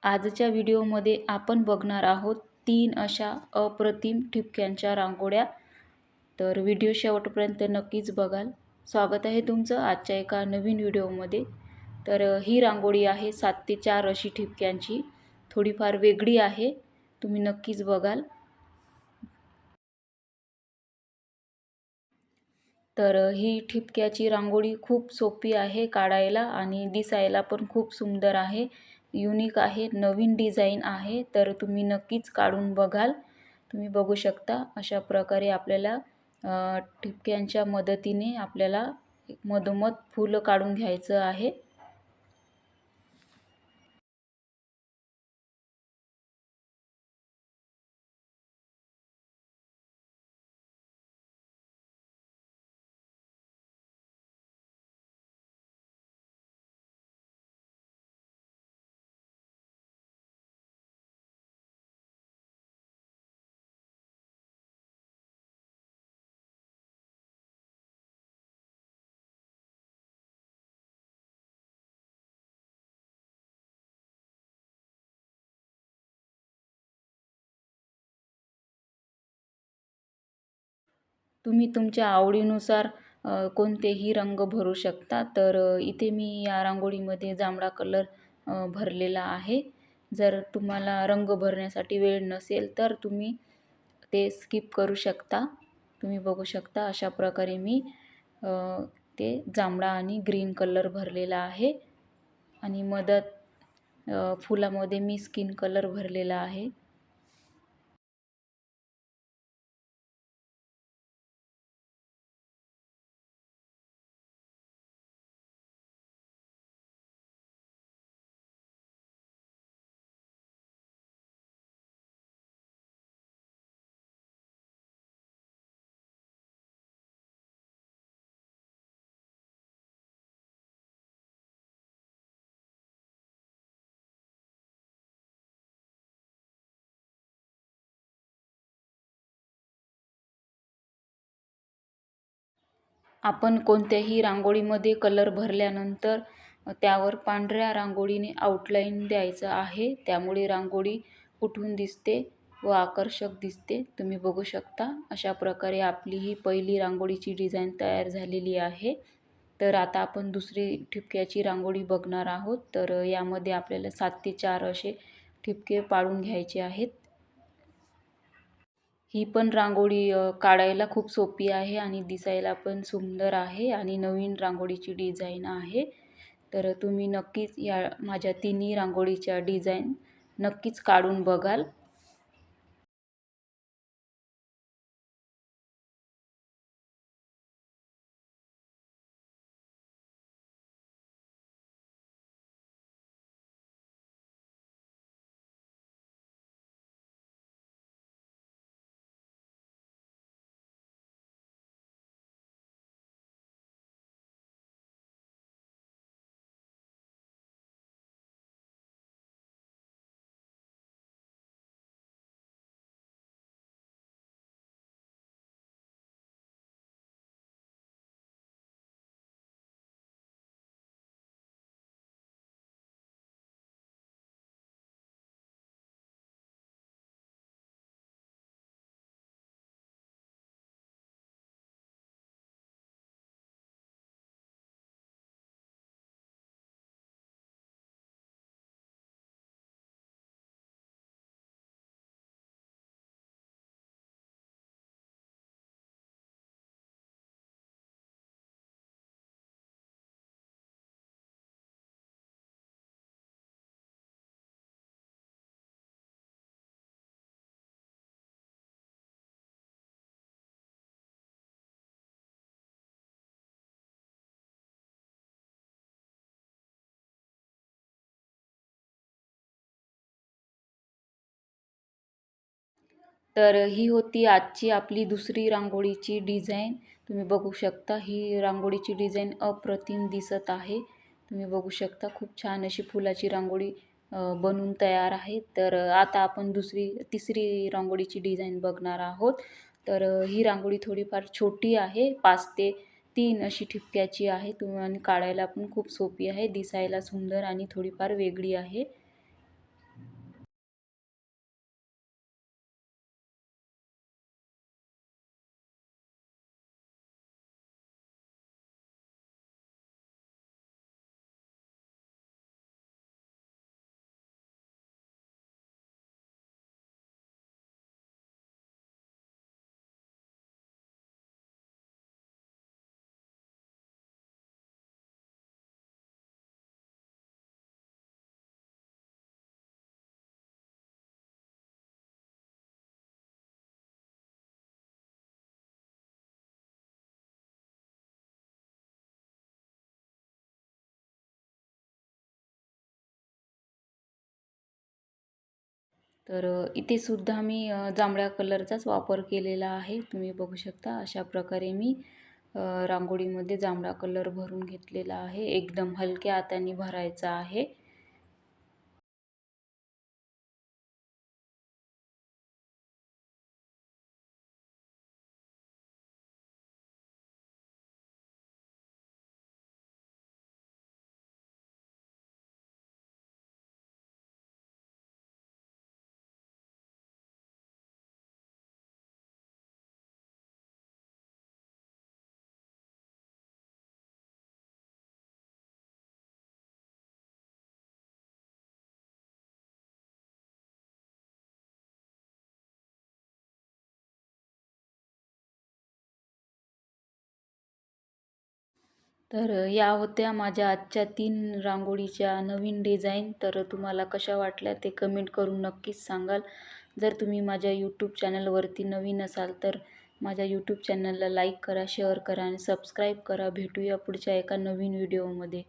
आजच्या व्हिडिओमध्ये आपण बघणार आहोत 3 अशा अप्रतिम ठिपक्यांच्या रांगोळ्या. तर व्हिडिओ शेवटपर्यंत नक्कीच बघाल. स्वागत आहे तुमचं आजच्या एका नवीन व्हिडिओमध्ये. तर ही रांगोळी आहे 7 ते 4 अशी ठिपक्यांची. थोडीफार वेगळी आहे, तुम्ही नक्कीच बघाल. तर ही ठिपक्याची रांगोळी खूप सोपी आहे काढायला आणि दिसायला पण खूप सुंदर आहे, युनिक आहे, नवीन डिझाईन आहे. तर तुम्ही नक्कीच काढून बघाल. तुम्ही बघू शकता अशा प्रकारे आपल्याला ठिपक्यांच्या मदतीने आपल्याला मधोमध फुलं काढून घ्यायचं आहे. तुम्ही तुमच्या आवडीनुसार कोणतेही रंग भरू शकता. तर इथे मी या रांगोळीमध्ये जांभळा कलर भरलेला आहे. जर तुम्हाला रंग भरण्यासाठी वेळ नसेल तर तुम्ही ते स्किप करू शकता. तुम्ही बघू शकता अशा प्रकारे मी ते जांभळा आणि ग्रीन कलर भरलेला आहे आणि मधात फुलामध्ये मी स्किन कलर भरलेला आहे. आपण कोणत्याही रांगोळीमध्ये कलर भरल्यानंतर त्यावर पांढऱ्या रांगोळीने आउटलाईन द्यायचं आहे. त्यामुळे रांगोळी उठून दिसते व आकर्षक दिसते. तुम्ही बघू शकता अशा प्रकारे आपली ही पहिली रांगोळीची डिझाईन तयार झालेली आहे. तर आता आपण दुसरी ठिपक्याची रांगोळी बघणार आहोत. तर यामध्ये आपल्याला 7 ते 4 असे ठिपके पाडून घ्यायचे आहेत. ही पण रांगोळी काढायला खूप सोपी आहे आणि दिसायला पण सुंदर आहे आणि नवीन रांगोळीची डिझाईन आहे. तर तुम्ही नक्कीच या माझ्या तिन्ही रांगोळीच्या डिझाईन नक्कीच काढून बघाल. तर ही होती आजची आपली दुसरी रांगोळीची डिझाईन. तुम्ही बघू शकता ही रांगोळीची डिझाईन अप्रतिम दिसत आहे. तुम्ही बघू शकता खूप छान अशी फुलाची रांगोळी बनून तयार आहे. तर आता आपण तिसरी रांगोळीची डिझाईन बघणार आहोत. तर ही रांगोळी थोडीफार छोटी आहे, 5 ते 3 अशी ठिपक्याची आहे. आणि काढायला पण खूप सोपी आहे, दिसायला सुंदर आणि थोडीफार वेगळी आहे. तर इथे सुद्धा मी जांभळ्या कलरचाच वापर केलेला आहे. तुम्ही बघू शकता अशा प्रकारे मी रांगोळीमध्ये जांभळा कलर भरून घेतलेला आहे. एकदम हलक्या हाताने भरायचा आहे. तर या होत्या माझ्या आजच्या 3 रांगोळीच्या नवीन डिझाईन. तर तुम्हाला कशा वाटल्या ते कमेंट करून नक्कीच सांगाल. जर तुम्ही माझ्या यूट्यूब चॅनलवरती नवीन असाल तर माझ्या यूट्यूब चॅनलला लाईक करा, शेअर करा आणि सबस्क्राईब करा. भेटूया पुढच्या एका नवीन व्हिडिओमध्ये.